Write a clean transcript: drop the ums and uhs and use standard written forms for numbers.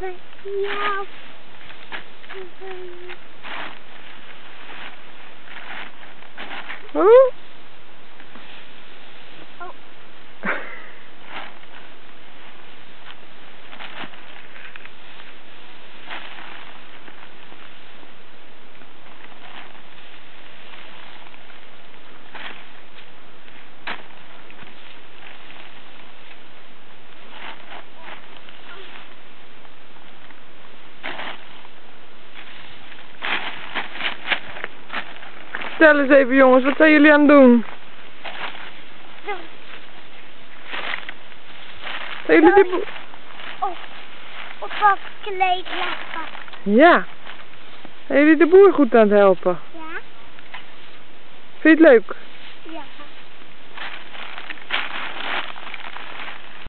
Ja. Oh? Vertel eens even jongens, wat zijn jullie aan het doen? Zijn jullie de boer? Op wat kleed leggen. Ja. Zijn jullie de boer goed aan het helpen? Ja. Vind je het leuk?